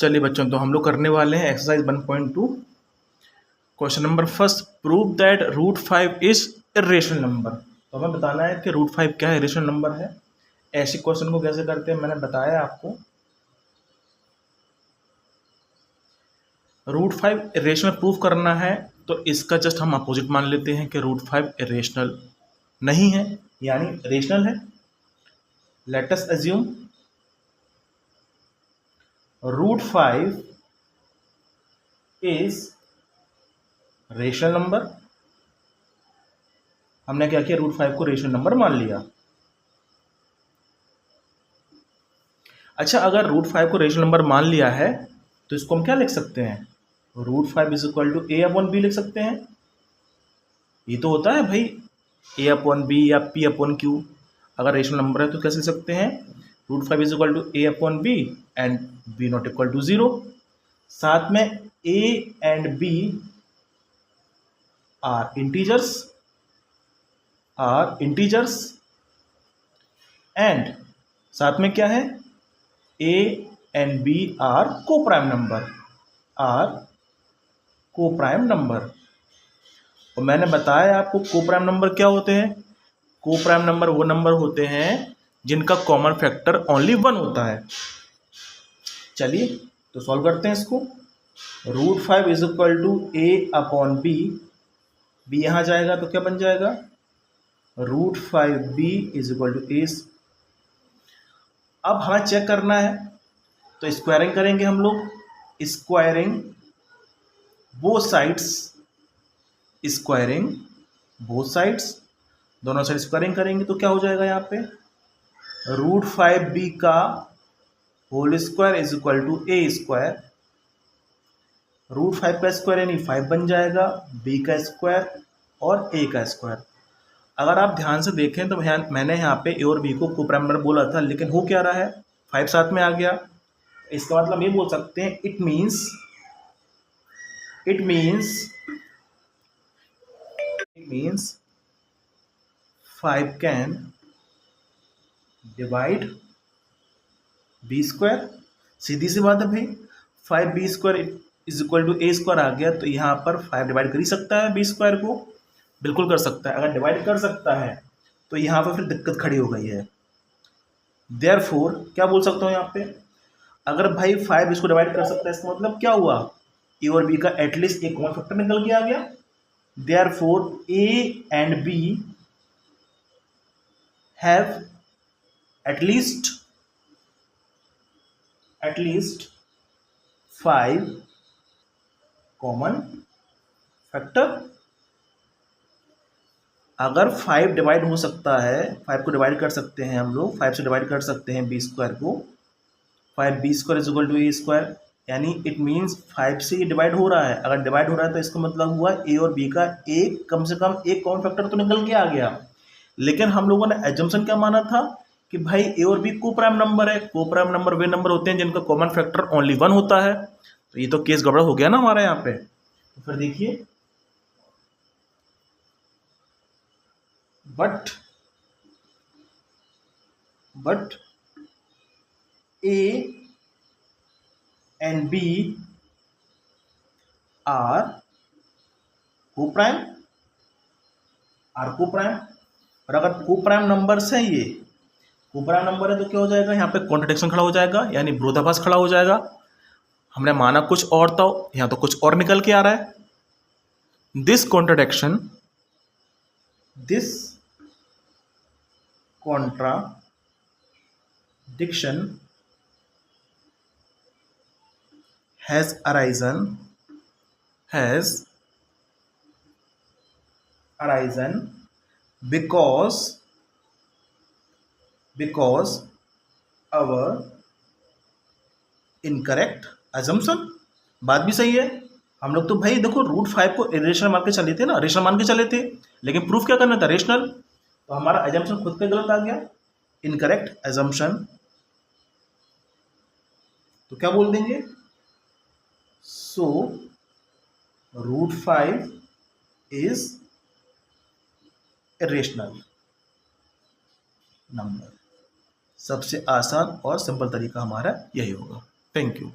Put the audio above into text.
चलिए बच्चों, तो हम लोग करने वाले हैं exercise 1.2 question number first. Prove that root 5 is irrational number. तो हमें बताना है कि रूट 5 क्या है, इरेशनल नंबर है। ऐसे क्वेश्चन को कैसे करते हैं मैंने बताया आपको। रूट 5 इरेशनल प्रूव करना है तो इसका जस्ट हम अपोजिट मान लेते हैं कि रूट 5 इरेशनल नहीं है, यानी रेशनल है। Let us assume root 5 is rational number. हमने क्या किया, रूट 5 को रेशनल नंबर मान लिया। अच्छा, अगर रूट 5 को रेशनल नंबर मान लिया है तो इसको हम क्या लिख सकते हैं, root 5 is equal to A upon B लिख सकते हैं। ये तो होता है भाई, ए अपॉन बी या पी अपॉन क्यू। अगर रेशनल नंबर है तो कैसे लिख सकते हैं, root 5 is equal to A upon B and B not equal to 0। साथ में A and B are integers and साथ में क्या है, A and B are coprime number. और मैंने बताया आपको को प्राइम नंबर क्या होते हैं। को प्राइम नंबर वो नंबर होते हैं जिनका कॉमन फैक्टर ओनली 1 होता है। चलिए तो सॉल्व करते हैं इसको। Root 5 is equal to A upon B, B यहां जाएगा तो क्या बन जाएगा, root 5b is equal to A. अब हमें चेक करना है तो स्क्वायरिंग करेंगे हम लोग। स्क्वायरिंग बोथ साइड्स, दोनों साइड स्क्वायरिंग करेंगे तो क्या हो जाएगा, यहाँ पे रूट 5b का whole square is equal to A square. Root 5 का स्क्वायर यानी 5 बन जाएगा, b का स्क्वायर और a का स्क्वायर। अगर आप ध्यान से देखें तो मैंने यहाँ पे ए और बी को प्राइम नंबर बोला था, लेकिन हो क्या रहा है, 5 साथ में आ गया। इसका मतलब ये बोल सकते हैं it means 5 can divide B square. सीधी सी बात है भाई, 5b square is equal to A square आ गया तो यहाँ पर 5 डिवाइड कर ही सकता है बी स्क्वायर को, बिल्कुल कर सकता है। अगर डिवाइड कर सकता है तो यहाँ पर फिर दिक्कत खड़ी हो गई है। देयरफॉर क्या बोल सकता हूँ यहाँ पे, अगर भाई 5 इसको डिवाइड कर सकता है इसका मतलब क्या हुआ, ए और बी का एटलीस्ट एक कॉमन फैक्टर निकल के आ गया। Therefore A and B have at least 5 common factor. अगर 5 डिवाइड हो सकता है, 5 को डिवाइड कर सकते हैं हम लोग, 5 से डिवाइड कर सकते हैं बी स्क्वायर को, 5b square is equal to A square, यानी इट मीन्स 5 से ये डिवाइड हो रहा है। अगर डिवाइड हो रहा है तो इसका मतलब हुआ ए और बी का एक कम से कम एक कॉमन फैक्टर तो निकल के आ गया। लेकिन हम लोगों ने एजम्पशन क्या माना था कि भाई ए और बी को प्राइम नंबर है। को प्राइम नंबर वे नंबर होते हैं जिनका कॉमन फैक्टर ओनली 1 होता है। तो ये तो केस गड़बड़ हो गया ना हमारे यहाँ पे। तो फिर देखिए, but A and B are co-prime। और अगर को-प्राइम नंबर्स है, ये को-प्राइम नंबर है तो क्या हो जाएगा, यहाँ पे कॉन्ट्रडिक्शन खड़ा हो जाएगा, यानी विरोधाभास खड़ा हो जाएगा। हमने माना कुछ और था, यहाँ तो कुछ और निकल के आ रहा है। This contradiction has arisen because our incorrect assumption। बात भी सही है। हम लोग तो भाई देखो रूट 5 को इरेशनल मान के चले थे ना, रेशनल मान के चले थे, लेकिन प्रूफ क्या करना था, रेशनल। तो हमारा एजम्पशन खुद पे गलत आ गया, इनकरेक्ट एजम्पशन। तो क्या बोल देंगे, so root 5 is irrational number. सबसे आसान और सिंपल तरीका हमारा यही होगा। Thank you.